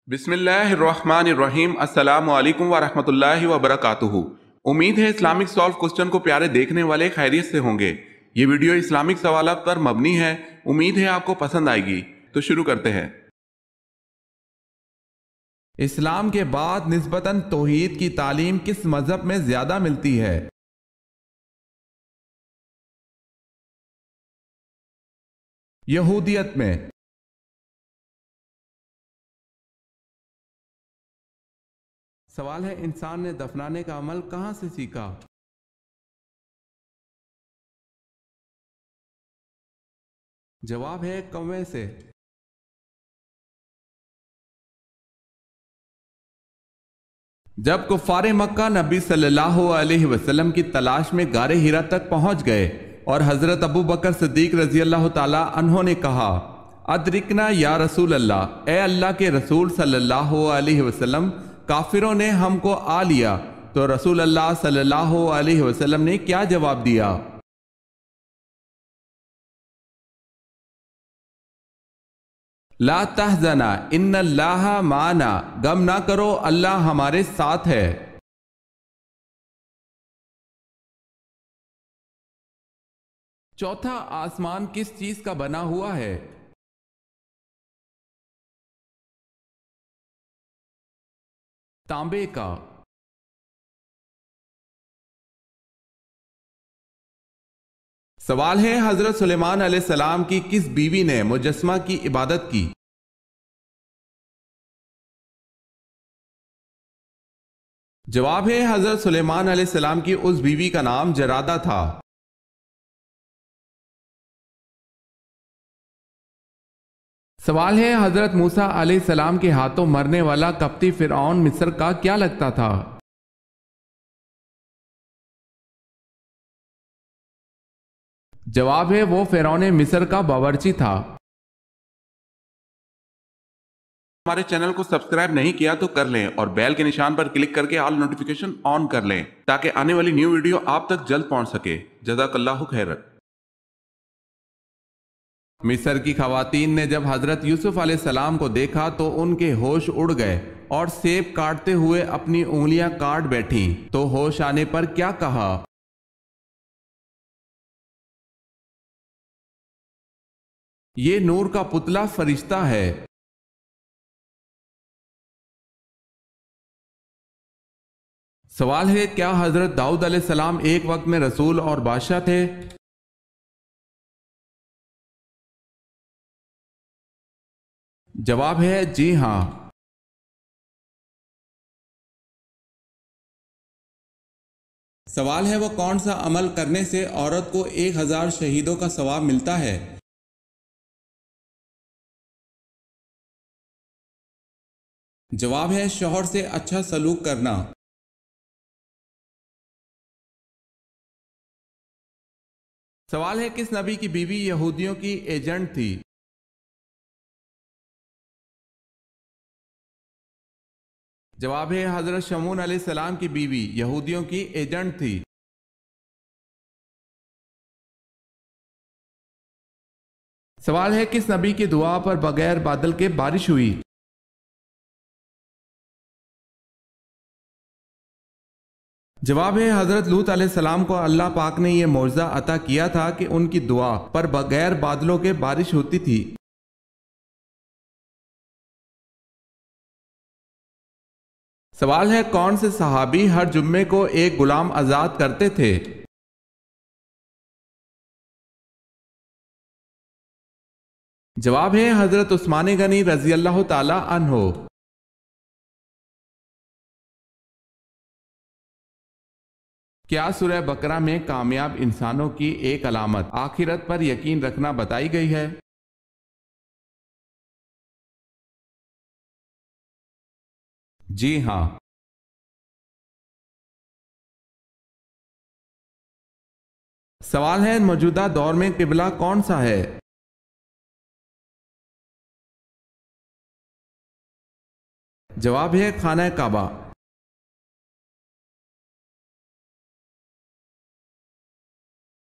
بسم اللہ الرحمن الرحیم۔ السلام علیکم ورحمۃ اللہ وبرکاتہ۔ امید ہے اسلامک سالو کوسچن کو پیارے دیکھنے والے خیریت سے ہوں گے۔ یہ ویڈیو اسلامک سوالات پر مبنی ہے، امید ہے آپ کو پسند آئے گی۔ تو شروع کرتے ہیں۔ اسلام کے بعد نسبتاً توحید کی تعلیم کس مذہب میں زیادہ ملتی ہے؟ یہودیت میں۔ سوال ہے، انسان نے دفنانے کا عمل کہاں سے سیکھا؟ جواب ہے کوے سے۔ جب کفار مکہ نبی صلی اللہ علیہ وسلم کی تلاش میں غار ہرا تک پہنچ گئے اور حضرت ابو بکر صدیق رضی اللہ تعالی عنہ نے کہا، ادرکنا یا رسول اللہ، اے اللہ کے رسول صلی اللہ علیہ وسلم، کافروں نے ہم کو آ لیا، تو رسول اللہ صلی اللہ علیہ وسلم نے کیا جواب دیا؟ لا تحزنا ان اللہ معنا، غم نہ کرو، اللہ ہمارے ساتھ ہے۔ چوتھا آسمان کس چیز کا بنا ہوا ہے؟ تانبے کا۔ سوال ہے، حضرت سلیمان علیہ السلام کی کس بیوی نے مجسمہ کی عبادت کی؟ جواب ہے، حضرت سلیمان علیہ السلام کی اس بیوی کا نام جرادہ تھا۔ سوال ہے، حضرت موسیٰ علیہ السلام کے ہاتھوں مرنے والا قبطی فرعون مصر کا کیا لگتا تھا؟ جواب ہے، وہ فرعون مصر کا باورچی تھا۔ ہمارے چینل کو سبسکرائب نہیں کیا تو کر لیں اور بیل کے نشان پر کلک کر کے آل نوٹیفیکیشن آن کر لیں تاکہ آنے والی نیو ویڈیو آپ تک جلد پہنچ سکے۔ جزاک اللہ خیرت۔ مصر کی خواتین نے جب حضرت یوسف علیہ السلام کو دیکھا تو ان کے ہوش اڑ گئے اور سیب کاٹتے ہوئے اپنی انگلیاں کاٹ بیٹھیں، تو ہوش آنے پر کیا کہا؟ یہ نور کا پتلا فرشتہ ہے۔ سوال ہے، کیا حضرت داؤد علیہ السلام ایک وقت میں رسول اور بادشاہ تھے؟ جواب ہے جی ہاں۔ سوال ہے، وہ کون سا عمل کرنے سے عورت کو 1000 شہیدوں کا ثواب ملتا ہے؟ جواب ہے، شوہر سے اچھا سلوک کرنا۔ سوال ہے، کس نبی کی بیوی یہودیوں کی ایجنٹ تھی؟ جواب ہے، حضرت شمعون علیہ السلام کی بیوی یہودیوں کی ایجنٹ تھی۔ سوال ہے، کس نبی کی دعا پر بغیر بادل کے بارش ہوئی؟ جواب ہے، حضرت لوط علیہ السلام کو اللہ پاک نے یہ معجزہ عطا کیا تھا کہ ان کی دعا پر بغیر بادلوں کے بارش ہوتی تھی۔ سوال ہے، کون سے صحابی ہر جمعے کو ایک غلام آزاد کرتے تھے؟ جواب ہے، حضرت عثمان غنی رضی اللہ تعالی عنہ۔ کیا سورہ بقرہ میں کامیاب انسانوں کی ایک علامت آخرت پر یقین رکھنا بتائی گئی ہے؟ جی ہاں۔ سوال ہے، موجودہ دور میں قبلہ کون سا ہے؟ جواب ہے خانہ کعبہ۔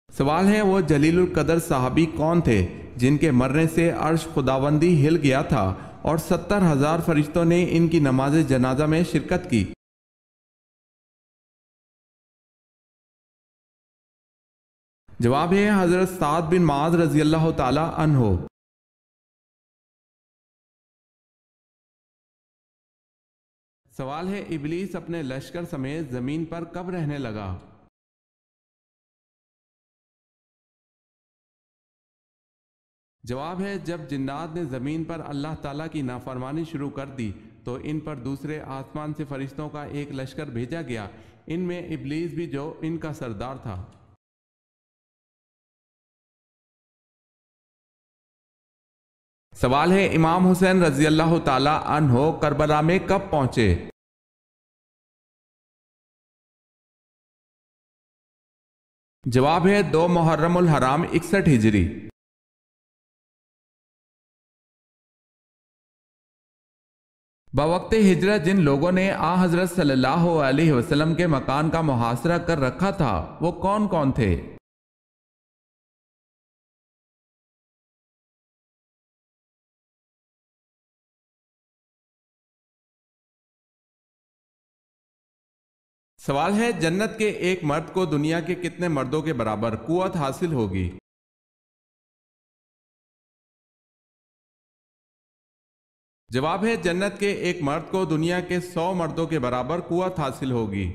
سوال ہے، وہ جلیل القدر صحابی کون تھے جن کے مرنے سے عرش خداوندی ہل گیا تھا؟ اور 70,000 فرشتوں نے ان کی نماز جنازہ میں شرکت کی۔ جواب ہے حضرت سعد بن معاذ رضی اللہ تعالی عنہ۔ سوال ہے ابلیس اپنے لشکر سمیت زمین پر کب رہنے لگا؟ جواب ہے جب جنات نے زمین پر اللہ تعالیٰ کی نافرمانی شروع کر دی تو ان پر دوسرے آسمان سے فرشتوں کا ایک لشکر بھیجا گیا، ان میں ابلیس بھی جو ان کا سردار تھا۔ سوال ہے امام حسین رضی اللہ تعالی عنہ کربلا میں کب پہنچے؟ جواب ہے 2 محرم الحرام 61 ہجری۔ بوقت ہجرت جن لوگوں نے آ حضرت صلی اللہ علیہ وسلم کے مکان کا محاصرہ کر رکھا تھا وہ کون کون تھے؟ سوال ہے جنت کے ایک مرد کو دنیا کے کتنے مردوں کے برابر قوت حاصل ہوگی؟ جواب ہے جنت کے ایک مرد کو دنیا کے 100 مردوں کے برابر قوت حاصل ہوگی۔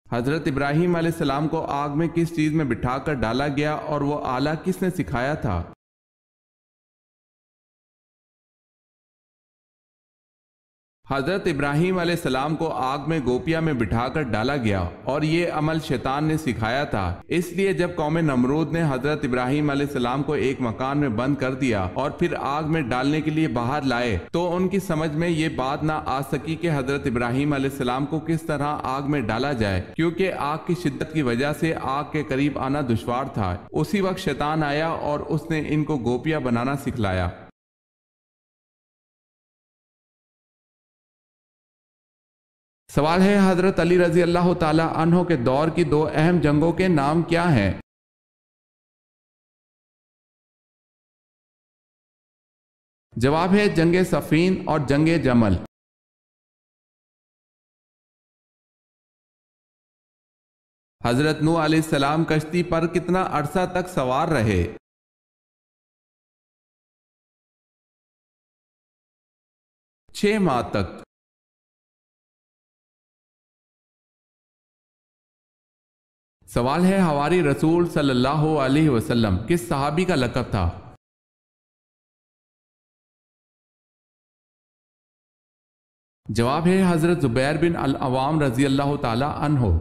حضرت ابراہیم علیہ السلام کو آگ میں کس چیز میں بٹھا کر ڈالا گیا اور وہ آلہ کس نے سکھایا تھا؟ حضرت ابراہیم علیہ السلام کو آگ میں گوپیا میں بٹھا کر ڈالا گیا اور یہ عمل شیطان نے سکھایا تھا، اس لیے جب قوم نمرود نے حضرت ابراہیم علیہ السلام کو ایک مکان میں بند کر دیا اور پھر آگ میں ڈالنے کے لیے باہر لائے تو ان کی سمجھ میں یہ بات نہ آ سکی کہ حضرت ابراہیم علیہ السلام کو کس طرح آگ میں ڈالا جائے، کیونکہ آگ کی شدت کی وجہ سے آگ کے قریب آنا دشوار تھا۔ اسی وقت شیطان آیا اور اس نے ان کو گوپیا بنانا سکھلایا۔ سوال ہے حضرت علی رضی اللہ تعالی عنہ کے دور کی 2 اہم جنگوں کے نام کیا ہیں؟ جواب ہے جنگ صفین اور جنگ جمل۔ حضرت نوح علیہ السلام کشتی پر کتنا عرصہ تک سوار رہے؟ 6 ماہ تک۔ سوال ہے حواری رسول صلی اللہ علیہ وسلم کس صحابی کا لقب تھا؟ جواب ہے حضرت زبیر بن العوام رضی اللہ تعالی عنہ۔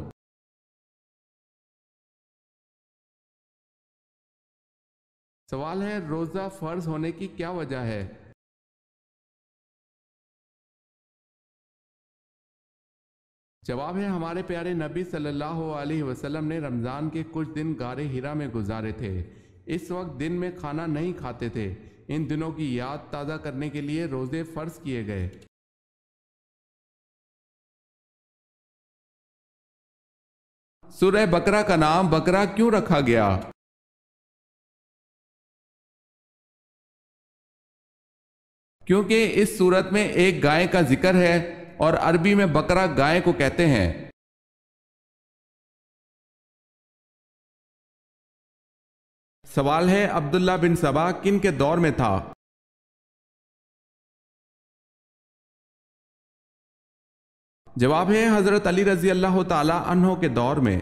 سوال ہے روزہ فرض ہونے کی کیا وجہ ہے؟ جواب ہے ہمارے پیارے نبی صلی اللہ علیہ وسلم نے رمضان کے کچھ دن غار ہرا میں گزارے تھے، اس وقت دن میں کھانا نہیں کھاتے تھے، ان دنوں کی یاد تازہ کرنے کے لیے روزے فرض کیے گئے۔ سورہ بقرہ کا نام بقرہ کیوں رکھا گیا؟ کیونکہ اس سورت میں ایک گائے کا ذکر ہے اور عربی میں بقرہ گائے کو کہتے ہیں۔ سوال ہے عبداللہ بن سبا کن کے دور میں تھا؟ جواب ہے حضرت علی رضی اللہ تعالی عنہ کے دور میں۔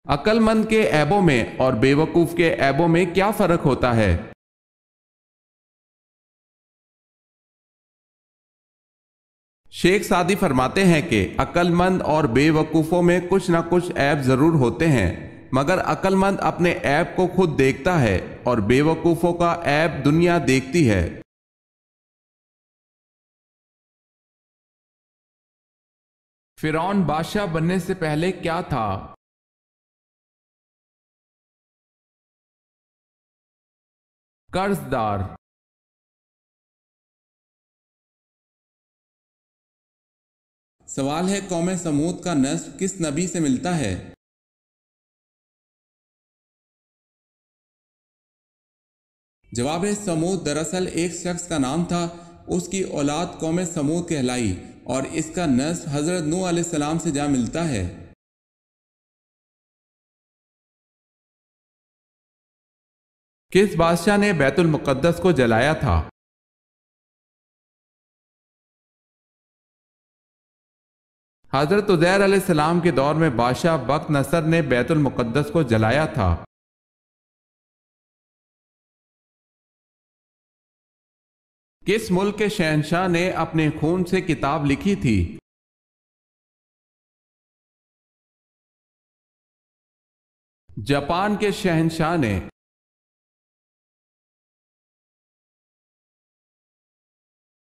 عقل مند کے عیبوں میں اور بے وقوف کے عیبوں میں کیا فرق ہوتا ہے؟ شیخ سعدی فرماتے ہیں کہ عقل مند اور بے وقوفوں میں کچھ نہ کچھ عیب ضرور ہوتے ہیں، مگر عقل مند اپنے عیب کو خود دیکھتا ہے اور بے وقوفوں کا عیب دنیا دیکھتی ہے۔ فرعون بادشاہ بننے سے پہلے کیا تھا؟ قرض دار۔ سوال ہے قوم سمود کا نسب کس نبی سے ملتا ہے؟ جواب ہے سمود دراصل ایک شخص کا نام تھا، اس کی اولاد قوم سمود کہلائی اور اس کا نسب حضرت نوح علیہ السلام سے جا ملتا ہے۔ کس بادشاہ نے بیت المقدس کو جلایا تھا؟ حضرت عزیر علیہ السلام کے دور میں بادشاہ بخت نصر نے بیت المقدس کو جلایا تھا۔ کس ملک کے شہنشاہ نے اپنے خون سے کتاب لکھی تھی؟ جاپان کے شہنشاہ نے۔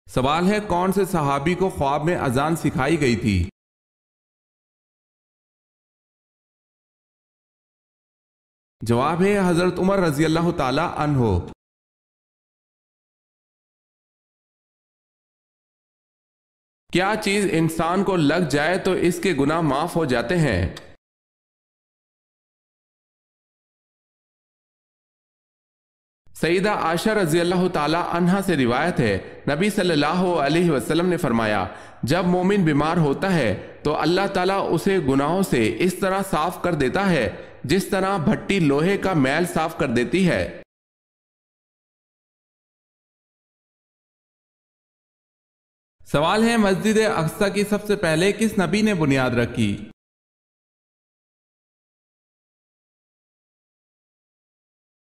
سوال ہے کون سے صحابی کو خواب میں اذان سکھائی گئی تھی؟ جواب ہے حضرت عمر رضی اللہ تعالی عنہ۔ کیا چیز انسان کو لگ جائے تو اس کے گناہ معاف ہو جاتے ہیں؟ سیدہ عائشہ رضی اللہ تعالی عنہا سے روایت ہے، نبی صلی اللہ علیہ وسلم نے فرمایا، جب مومن بیمار ہوتا ہے تو اللہ تعالیٰ اسے گناہوں سے اس طرح صاف کر دیتا ہے جس طرح بھٹی لوہے کا میل صاف کر دیتی ہے۔ سوال ہے مسجد اقصی کی سب سے پہلے کس نبی نے بنیاد رکھی؟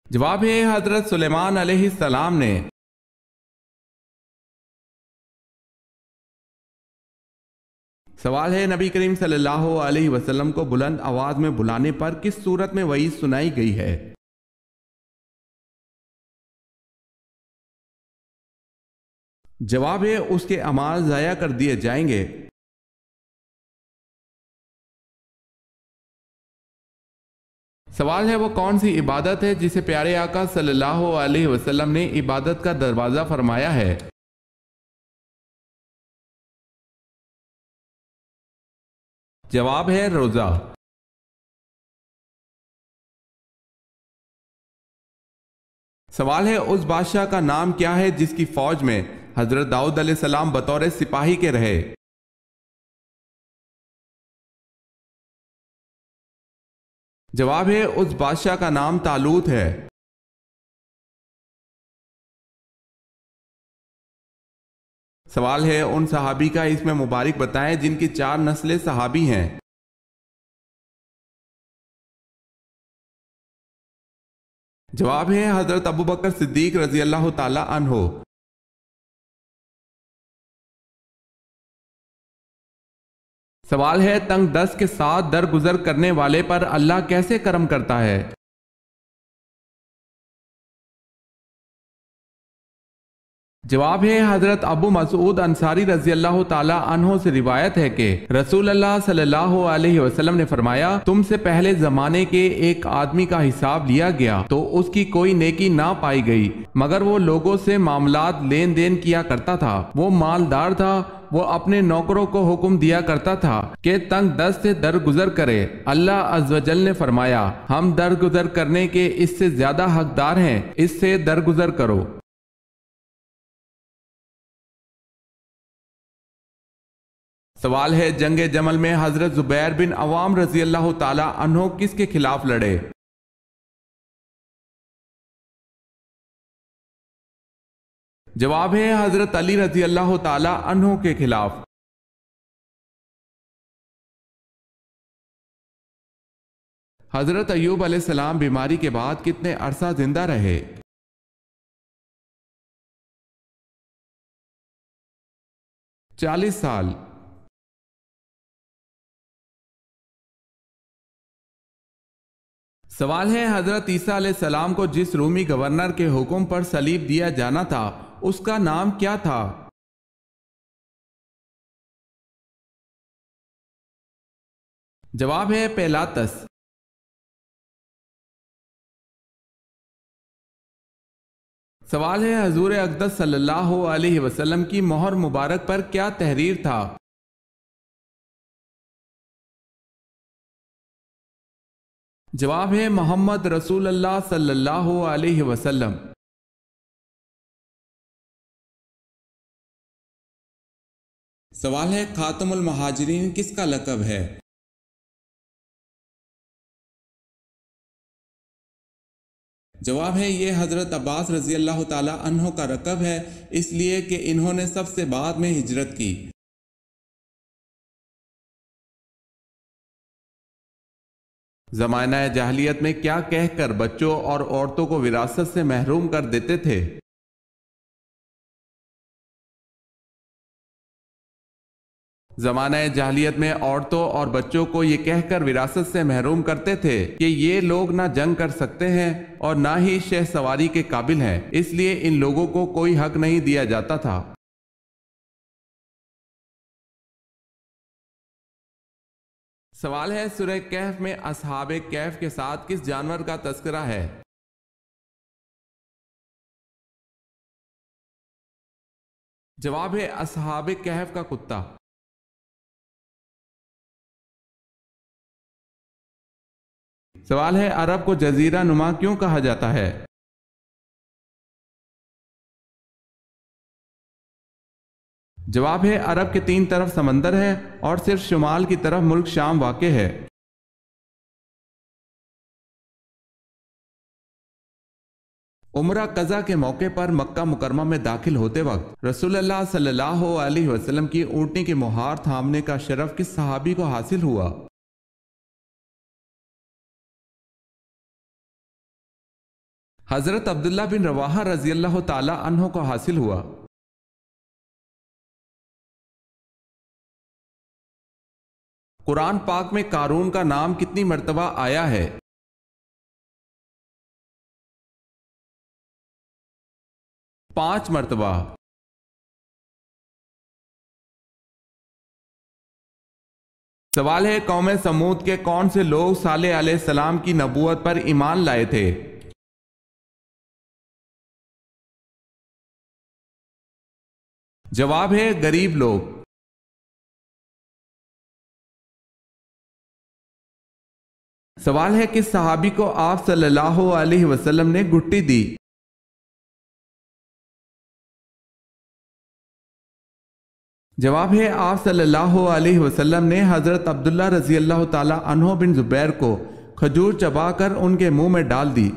جواب ہے حضرت سلیمان علیہ السلام نے۔ سوال ہے نبی کریم صلی اللہ علیہ وسلم کو بلند آواز میں بلانے پر کس صورت میں وعید سنائی گئی ہے؟ جواب ہے اس کے اعمال ضائع کر دیے جائیں گے۔ سوال ہے وہ کون سی عبادت ہے جسے پیارے آقا صلی اللہ علیہ وسلم نے عبادت کا دروازہ فرمایا ہے؟ جواب ہے روزہ۔ سوال ہے اس بادشاہ کا نام کیا ہے جس کی فوج میں حضرت داؤد علیہ السلام بطور سپاہی کے رہے؟ جواب ہے اس بادشاہ کا نام طالوت ہے۔ سوال ہے ان صحابی کا اسم مبارک بتائیں جن کی 4 نسلیں صحابی ہیں۔ جواب ہے حضرت ابو بکر صدیق رضی اللہ تعالی عنہ۔ سوال ہے تنگ دست کے ساتھ درگزر کرنے والے پر اللہ کیسے کرم کرتا ہے؟ جواب ہے حضرت ابو مسعود انصاری رضی اللہ تعالی عنہ سے روایت ہے کہ رسول اللہ صلی اللہ علیہ وسلم نے فرمایا، تم سے پہلے زمانے کے ایک آدمی کا حساب لیا گیا تو اس کی کوئی نیکی نہ پائی گئی مگر وہ لوگوں سے معاملات لین دین کیا کرتا تھا، وہ مالدار تھا، وہ اپنے نوکروں کو حکم دیا کرتا تھا کہ تنگ دست سے درگزر کرے۔ اللہ عز و جل نے فرمایا، ہم درگزر کرنے کے اس سے زیادہ حقدار ہیں، اس سے درگزر کرو۔ سوال ہے جنگ جمل میں حضرت زبیر بن عوام رضی اللہ تعالی عنہ کس کے خلاف لڑے؟ جواب ہے حضرت علی رضی اللہ تعالی عنہ کے خلاف۔ حضرت ایوب علیہ السلام بیماری کے بعد کتنے عرصہ زندہ رہے؟ 40 سال۔ سوال ہے حضرت عیسیٰ علیہ السلام کو جس رومی گورنر کے حکم پر صلیب دیا جانا تھا اس کا نام کیا تھا؟ جواب ہے پیلاطس۔ سوال ہے حضور اقدس صلی اللہ علیہ وسلم کی مہر مبارک پر کیا تحریر تھا؟ جواب ہے محمد رسول اللہ صلی اللہ علیہ وسلم۔ سوال ہے خاتم المہاجرین کس کا لقب ہے؟ جواب ہے یہ حضرت عباس رضی اللہ تعالی عنہ کا لقب ہے، اس لیے کہ انہوں نے سب سے بعد میں ہجرت کی۔ زمانہ جاہلیت میں کیا کہہ کر بچوں اور عورتوں کو وراثت سے محروم کر دیتے تھے؟ زمانہ جاہلیت میں عورتوں اور بچوں کو یہ کہہ کر وراثت سے محروم کرتے تھے کہ یہ لوگ نہ جنگ کر سکتے ہیں اور نہ ہی شہ سواری کے قابل ہیں، اس لیے ان لوگوں کو کوئی حق نہیں دیا جاتا تھا۔ سوال ہے سورہ کہف میں اصحاب کہف کے ساتھ کس جانور کا تذکرہ ہے؟ جواب ہے اصحاب کہف کا کتا۔ سوال ہے عرب کو جزیرہ نما کیوں کہا جاتا ہے؟ جواب ہے عرب کے 3 طرف سمندر ہے اور صرف شمال کی طرف ملک شام واقع ہے۔ عمرہ قضا کے موقع پر مکہ مکرمہ میں داخل ہوتے وقت رسول اللہ صلی اللہ علیہ وسلم کی اونٹنی کی مہار تھامنے کا شرف کس صحابی کو حاصل ہوا؟ حضرت عبداللہ بن رواحہ رضی اللہ تعالی عنہ کو حاصل ہوا۔ قرآن پاک میں قارون کا نام کتنی مرتبہ آیا ہے؟ 5 مرتبہ۔ سوال ہے قوم سمود کے کون سے لوگ صالح علیہ السلام کی نبوت پر ایمان لائے تھے؟ جواب ہے غریب لوگ۔ سوال ہے کس صحابی کو آپ صلی اللہ علیہ وسلم نے گھٹی دی؟ جواب ہے آپ صلی اللہ علیہ وسلم نے حضرت عبداللہ رضی اللہ تعالی عنہ بن زبیر کو کھجور چبا کر ان کے منہ میں ڈال دی۔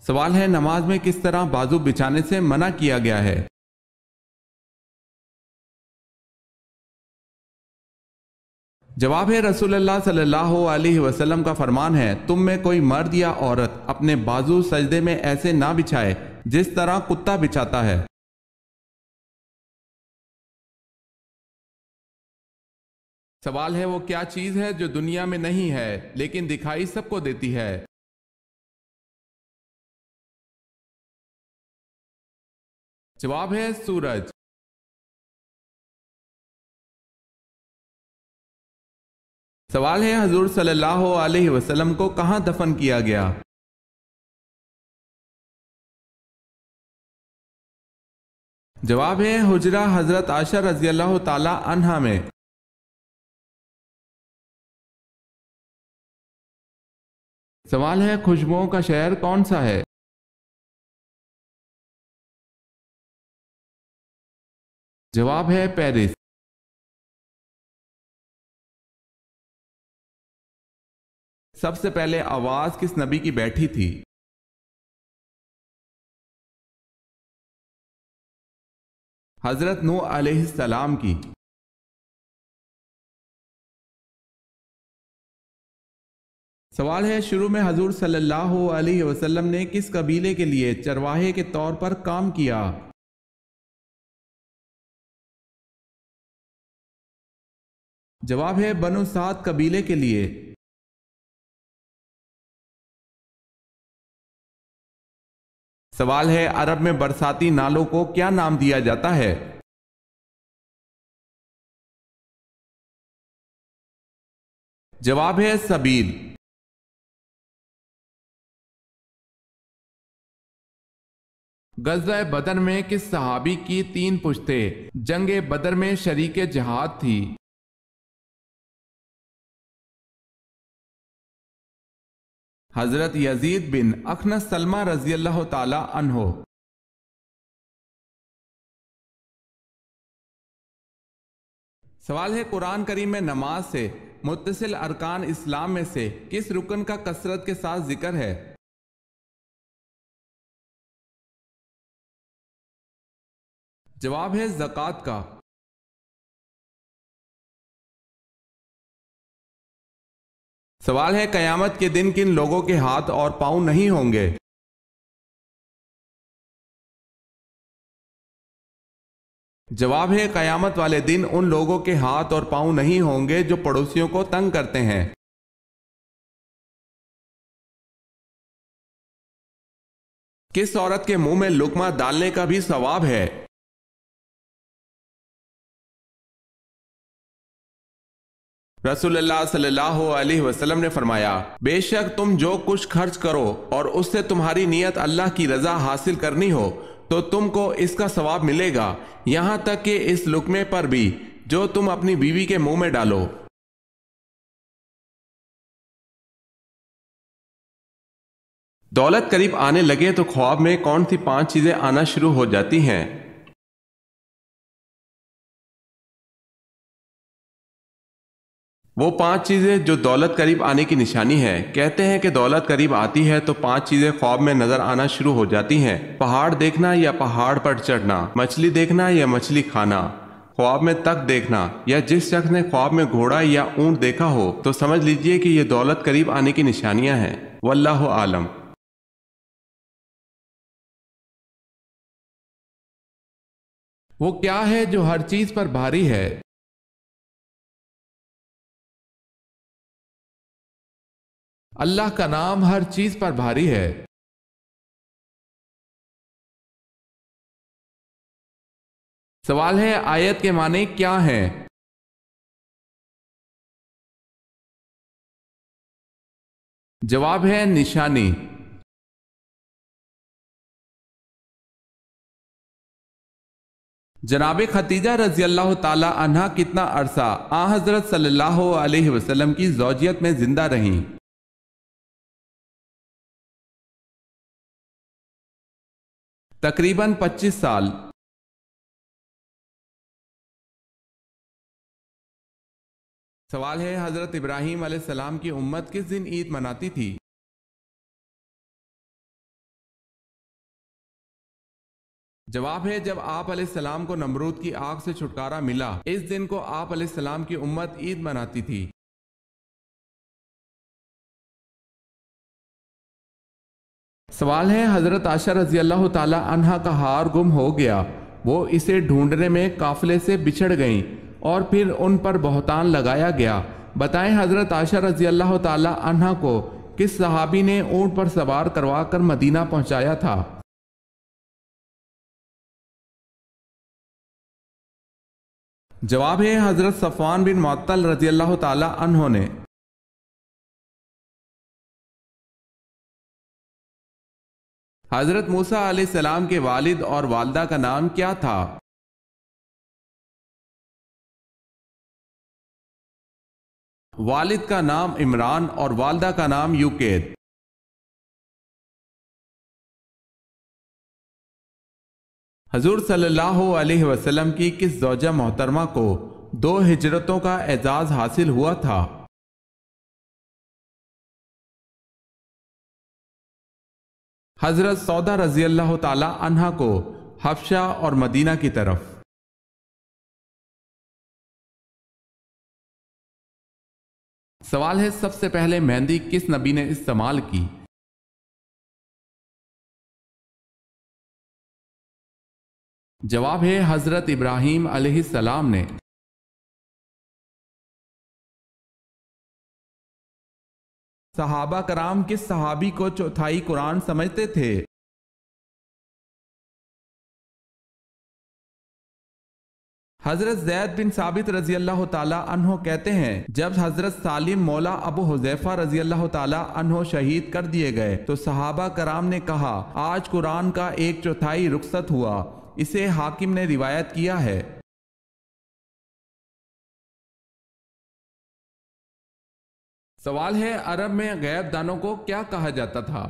سوال ہے نماز میں کس طرح بازو بچھانے سے منع کیا گیا ہے؟ جواب ہے رسول اللہ صلی اللہ علیہ وسلم کا فرمان ہے تم میں کوئی مرد یا عورت اپنے بازو سجدے میں ایسے نہ بچھائے جس طرح کتا بچھاتا ہے۔ سوال ہے وہ کیا چیز ہے جو دنیا میں نہیں ہے لیکن دکھائی سب کو دیتی ہے؟ جواب ہے سورج۔ سوال ہے حضور صلی اللہ علیہ وسلم کو کہاں دفن کیا گیا؟ جواب ہے حجرہ حضرت عائشہ رضی اللہ تعالی عنہا میں۔ سوال ہے خوشبوؤں کا شہر کون سا ہے؟ جواب ہے پیرس۔ سب سے پہلے آواز کس نبی کی بیٹھی تھی؟ حضرت نوح علیہ السلام کی۔ سوال ہے شروع میں حضور صلی اللہ علیہ وسلم نے کس قبیلے کے لیے چرواہے کے طور پر کام کیا؟ جواب ہے بنو سعد قبیلے کے لیے۔ سوال ہے عرب میں برساتی نالوں کو کیا نام دیا جاتا ہے؟ جواب ہے سبیل۔ غزوہ بدر میں کس صحابی کی 3 پشتیں جنگ بدر میں شریک جہاد تھی؟ حضرت یزید بن اخنس سلمہ رضی اللہ تعالی عنہ۔ سوال ہے قرآن کریم میں نماز سے متصل ارکان اسلام میں سے کس رکن کا کثرت کے ساتھ ذکر ہے؟ جواب ہے زکوٰۃ کا۔ سوال ہے قیامت کے دن کن لوگوں کے ہاتھ اور پاؤں نہیں ہوں گے؟ جواب ہے قیامت والے دن ان لوگوں کے ہاتھ اور پاؤں نہیں ہوں گے جو پڑوسیوں کو تنگ کرتے ہیں۔ کس عورت کے منہ میں لقمہ ڈالنے کا بھی ثواب ہے؟ رسول اللہ صلی اللہ علیہ وسلم نے فرمایا، بے شک تم جو کچھ خرچ کرو اور اس سے تمہاری نیت اللہ کی رضا حاصل کرنی ہو تو تم کو اس کا ثواب ملے گا، یہاں تک کہ اس لقمے پر بھی جو تم اپنی بیوی کے منہ میں ڈالو۔ دولت قریب آنے لگے تو خواب میں کون سی 5 چیزیں آنا شروع ہو جاتی ہیں؟ وہ 5 چیزیں جو دولت قریب آنے کی نشانی ہے۔ کہتے ہیں کہ دولت قریب آتی ہے تو 5 چیزیں خواب میں نظر آنا شروع ہو جاتی ہیں: پہاڑ دیکھنا یا پہاڑ پر چڑھنا، مچھلی دیکھنا یا مچھلی کھانا، خواب میں تخت دیکھنا، یا جس شخص نے خواب میں گھوڑا یا اونٹ دیکھا ہو تو سمجھ لیجئے کہ یہ دولت قریب آنے کی نشانیاں ہیں۔ واللہ عالم۔ وہ کیا ہے جو ہر چیز پر بھاری ہے؟ اللہ کا نام ہر چیز پر بھاری ہے۔ سوال ہے آیت کے معنی کیا ہیں؟ جواب ہے نشانی۔ جناب خدیجہ رضی اللہ تعالی عنہا کتنا عرصہ آن حضرت صلی اللہ علیہ وسلم کی زوجیت میں زندہ رہیں؟ تقریباً 25 سال۔ سوال ہے حضرت ابراہیم علیہ السلام کی امت کس دن عید مناتی تھی؟ جواب ہے جب آپ علیہ السلام کو نمرود کی آگ سے چھٹکارا ملا، اس دن کو آپ علیہ السلام کی امت عید مناتی تھی۔ سوال ہے حضرت عائشہ رضی اللہ تعالی عنہا کا ہار گم ہو گیا، وہ اسے ڈھونڈنے میں قافلے سے بچھڑ گئیں اور پھر ان پر بہتان لگایا گیا۔ بتائیں حضرت عائشہ رضی اللہ تعالی عنہا کو کس صحابی نے اونٹ پر سوار کروا کر مدینہ پہنچایا تھا؟ جواب ہے حضرت صفوان بن معطل رضی اللہ تعالی عنہ نے۔ حضرت موسیٰ علیہ السلام کے والد اور والدہ کا نام کیا تھا؟ والد کا نام عمران اور والدہ کا نام یوکید۔ حضور صلی اللہ علیہ وسلم کی کس زوجہ محترمہ کو 2 ہجرتوں کا اعزاز حاصل ہوا تھا؟ حضرت سودا رضی اللہ تعالی عنہا کو حبشہ اور مدینہ کی طرف۔ سوال ہے سب سے پہلے مہندی کس نبی نے استعمال کی؟ جواب ہے حضرت ابراہیم علیہ السلام نے۔ صحابہ کرام کس صحابی کو چوتھائی قرآن سمجھتے تھے؟ حضرت زید بن ثابت رضی اللہ تعالی عنہ کہتے ہیں جب حضرت سالم مولا ابو حذیفہ رضی اللہ تعالی عنہ شہید کر دیے گئے تو صحابہ کرام نے کہا آج قرآن کا 1/4 رخصت ہوا۔ اسے حاکم نے روایت کیا ہے۔ سوال ہے عرب میں غیب دانوں کو کیا کہا جاتا تھا؟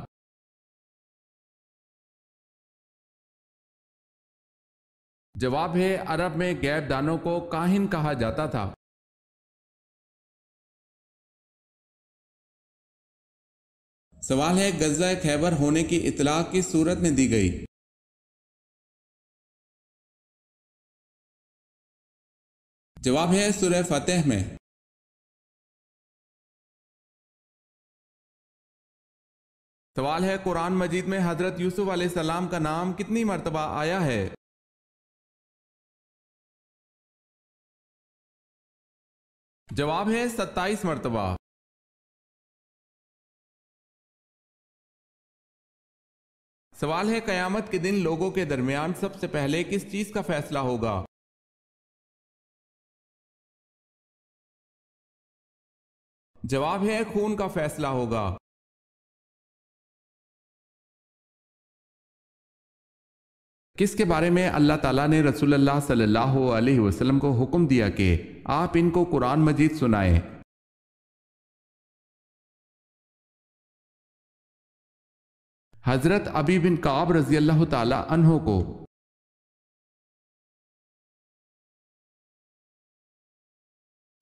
جواب ہے عرب میں غیب دانوں کو کاہن کہا جاتا تھا۔ سوال ہے غزوہ خیبر ہونے کی اطلاع کس صورت میں دی گئی؟ جواب ہے سورہ فتح میں۔ سوال ہے قرآن مجید میں حضرت یوسف علیہ السلام کا نام کتنی مرتبہ آیا ہے؟ جواب ہے 27 مرتبہ۔ سوال ہے قیامت کے دن لوگوں کے درمیان سب سے پہلے کس چیز کا فیصلہ ہوگا؟ جواب ہے خون کا فیصلہ ہوگا۔ کس کے بارے میں اللہ تعالیٰ نے رسول اللہ صلی اللہ علیہ وسلم کو حکم دیا کہ آپ ان کو قرآن مجید سنائیں؟ حضرت ابی بن کعب رضی اللہ تعالیٰ عنہ کو۔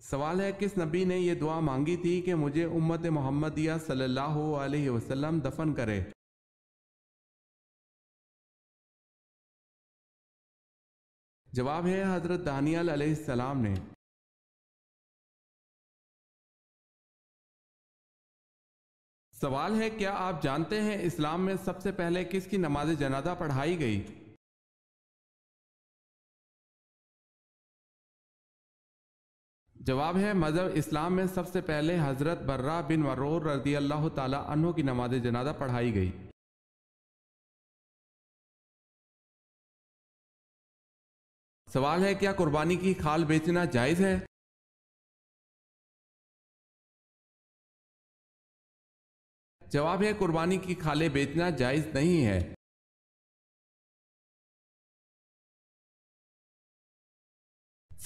سوال ہے کس نبی نے یہ دعا مانگی تھی کہ مجھے امت محمدیہ صلی اللہ علیہ وسلم دفن کرے؟ جواب ہے حضرت دانیال علیہ السلام نے۔ سوال ہے کیا آپ جانتے ہیں اسلام میں سب سے پہلے کس کی نماز جنازہ پڑھائی گئی؟ جواب ہے مذہب اسلام میں سب سے پہلے حضرت برہ بن ورور رضی اللہ تعالی عنہ کی نماز جنازہ پڑھائی گئی۔ سوال ہے کیا قربانی کی کھال بیچنا جائز ہے؟ جواب ہے قربانی کی کھالیں بیچنا جائز نہیں ہے۔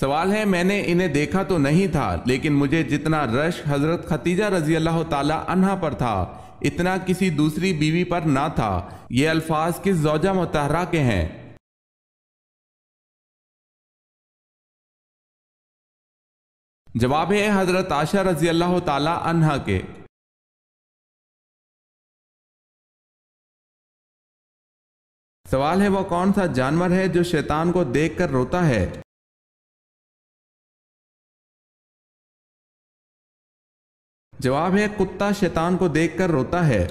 سوال ہے میں نے انہیں دیکھا تو نہیں تھا لیکن مجھے جتنا رشک حضرت خدیجہ رضی اللہ تعالی عنہا پر تھا اتنا کسی دوسری بیوی پر نہ تھا، یہ الفاظ کس زوجہ مطہرہ کے ہیں؟ جواب ہے حضرت عائشہ رضی اللہ تعالی عنہا کے۔ سوال ہے وہ کون سا جانور ہے جو شیطان کو دیکھ کر روتا ہے؟ جواب ہے کتا شیطان کو دیکھ کر روتا ہے۔